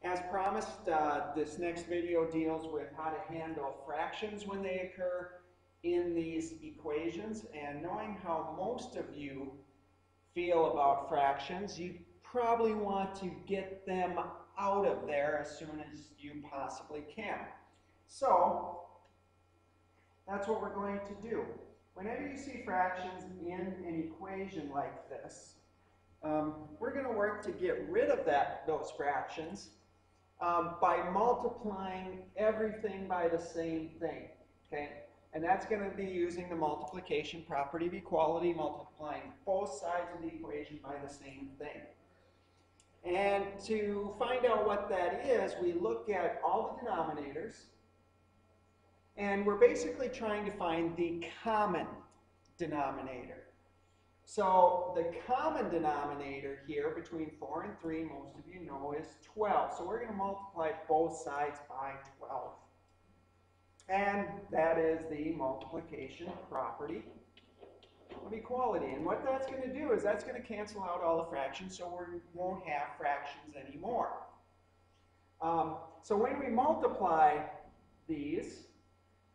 As promised, this next video deals with how to handle fractions when they occur in these equations. And knowing how most of you feel about fractions, you probably want to get them out of there as soon as you possibly can. So that's what we're going to do. Whenever you see fractions in an equation like this, we're going to work to get rid of those fractions by multiplying everything by the same thing, okay? And that's going to be using the multiplication property of equality, multiplying both sides of the equation by the same thing. And to find out what that is, we look at all the denominators, and we're basically trying to find the common denominator. So the common denominator here between 4 and 3, most of you know, is 12. So we're going to multiply both sides by 12. And that is the multiplication property of equality. And what that's going to do is that's going to cancel out all the fractions, so we won't have fractions anymore. So when we multiply these,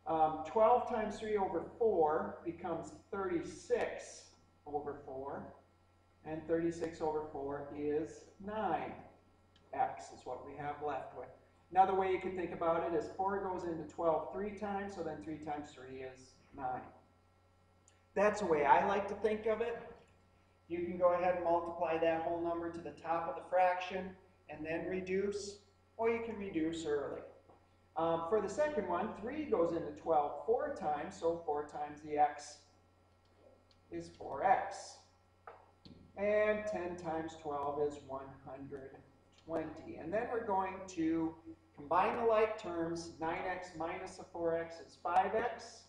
12 times 3 over 4 becomes 36 over 4, and 36 over 4 is 9x is what we have left with. Another way you can think about it is 4 goes into 12 3 times, so then 3 times 3 is 9. That's the way I like to think of it. You can go ahead and multiply that whole number to the top of the fraction and then reduce, or you can reduce early. For the second one, 3 goes into 12 4 times, so 4 times the x is 4x. And 10 times 12 is 120. And then we're going to combine the like terms. 9x minus the 4x is 5x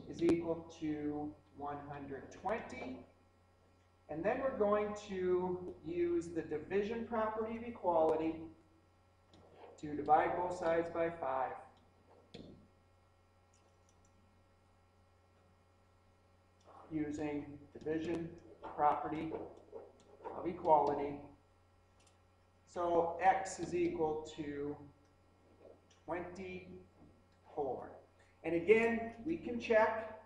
is equal to 120. And then we're going to use the division property of equality to divide both sides by 5. Using division property of equality. So x is equal to 24. And again, we can check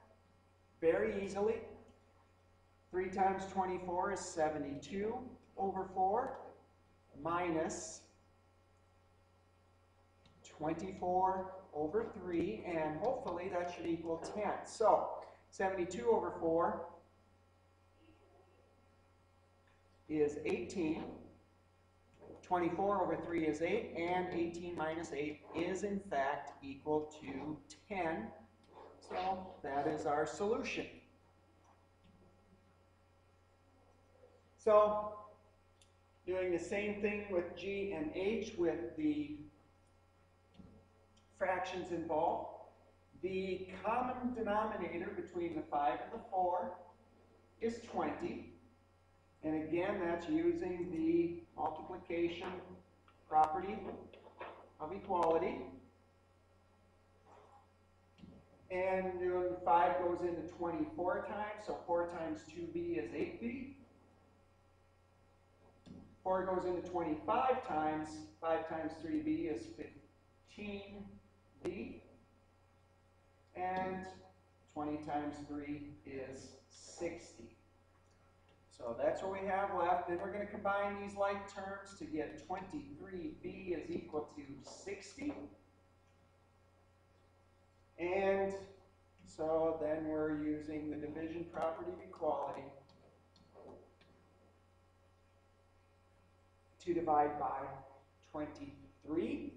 very easily. 3 times 24 is 72 over 4 minus 24 over 3, and hopefully that should equal 10. So 72 over 4 is 18. 24 over 3 is 8, and 18 minus 8 is in fact equal to 10. So that is our solution. So doing the same thing with G and H with the fractions involved. The common denominator between the 5 and the 4 is 20. And again, that's using the multiplication property of equality. And 5 goes into 24 times, so 4 times 2b is 8b. 4 goes into 25 times, 5 times 3b is 15b. And 20 times 3 is 60. So that's what we have left. Then we're going to combine these like terms to get 23b is equal to 60. And so then we're using the division property of equality to divide by 23.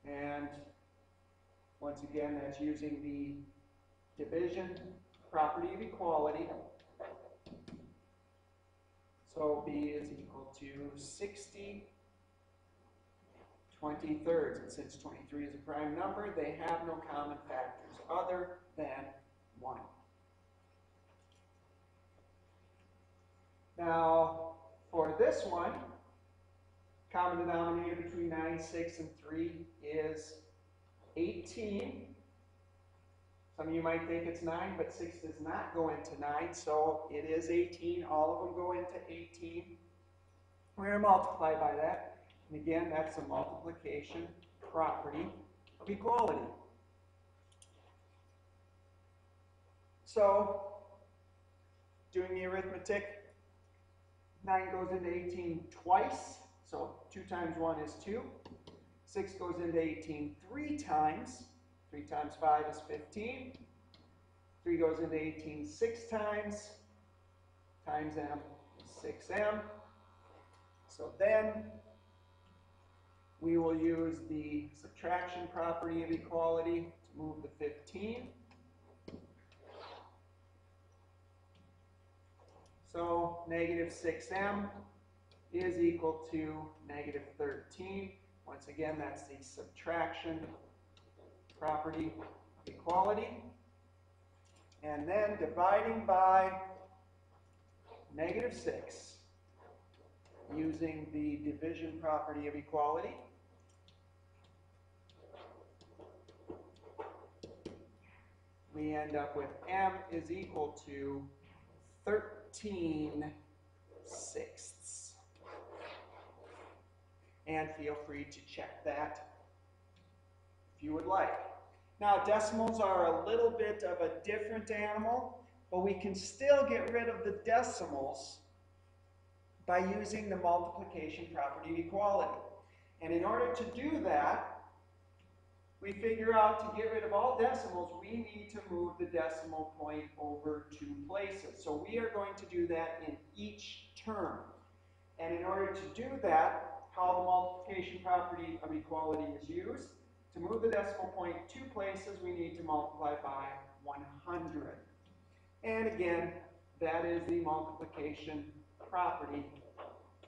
And once again, that's using the division property of equality. So b is equal to 60 23rds. And since 23 is a prime number, they have no common factors other than 1. Now, for this one, common denominator between 9, 6, and 3 is 18. Some of you might think it's 9, but 6 does not go into 9, so it is 18. All of them go into 18. We're going to multiply by that. And again, that's a multiplication property of equality. So, doing the arithmetic, 9 goes into 18 twice, so 2 times 1 is 2. 6 goes into 18 3 times. 3 times 5 is 15. 3 goes into 18 6 times. Times m is 6m. So then we will use the subtraction property of equality to move the 15. So negative 6m is equal to negative 13. Once again, that's the subtraction property of equality. And then dividing by negative 6 using the division property of equality. We end up with m is equal to 13 sixths. And feel free to check that if you would like. Now, decimals are a little bit of a different animal, but we can still get rid of the decimals by using the multiplication property of equality. And in order to do that, we figure out to get rid of all decimals, we need to move the decimal point over 2 places. So we are going to do that in each term. And in order to do that, how the multiplication property of equality is used, to move the decimal point 2 places, we need to multiply by 100. And again, that is the multiplication property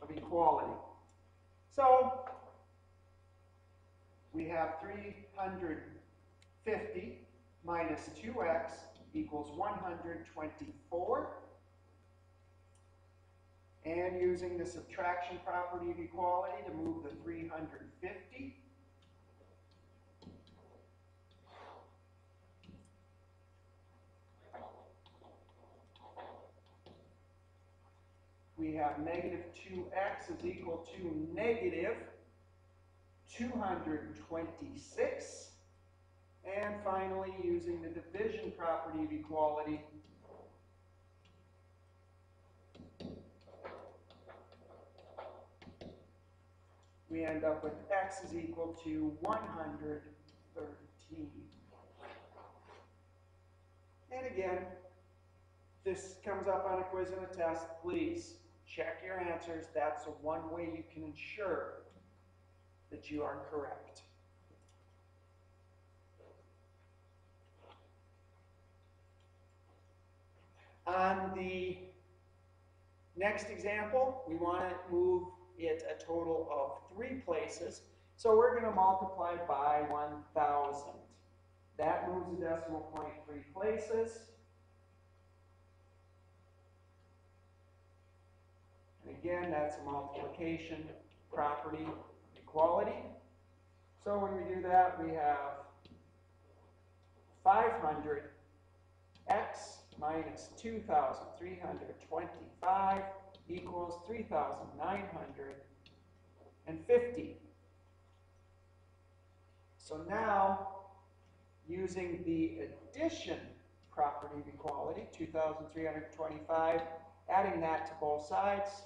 of equality. So we have 350 minus 2x equals 124. And using the subtraction property of equality to move the 350. We have negative 2x is equal to negative 226. And finally, using the division property of equality, we end up with x is equal to 113. And again, this comes up on a quiz and a test. Please check your answers. That's the one way you can ensure that you are correct. On the next example, we want to move it a total of 3 places. So we're going to multiply by 1,000. That moves the decimal point 3 places. And again, that's a multiplication property of equality. So when we do that, we have 500x minus 2,325 equals 3,950. So now, using the addition property of equality, 2,325, adding that to both sides,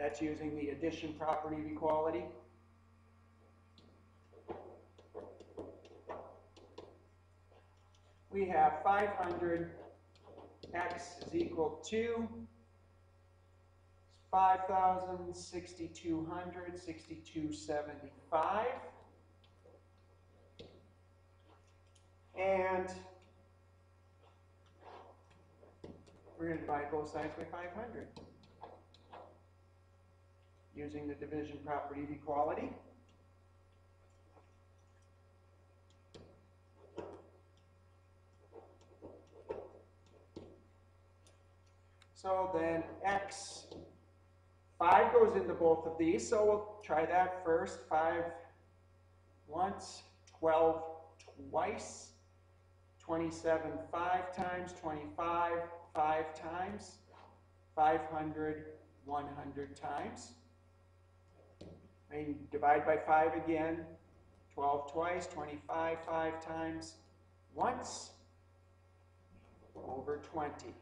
that's using the addition property of equality. We have 500x is equal to 5,000, 6,200, 6,275. And we're going to divide both sides by 500 using the division property of equality. So then x, 5 goes into both of these, so we'll try that first. 5 once, 12 twice, 27 5 times, 25 5 times, 500 100 times. And divide by 5 again, 12 twice, 25 5 times, once, over 20.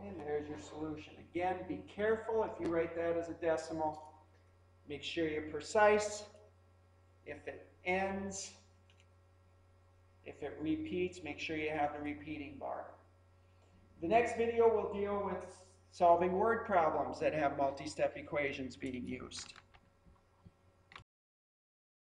And there's your solution. Again, be careful if you write that as a decimal. Make sure you're precise. If it ends, if it repeats, make sure you have the repeating bar. The next video will deal with solving word problems that have multi-step equations being used.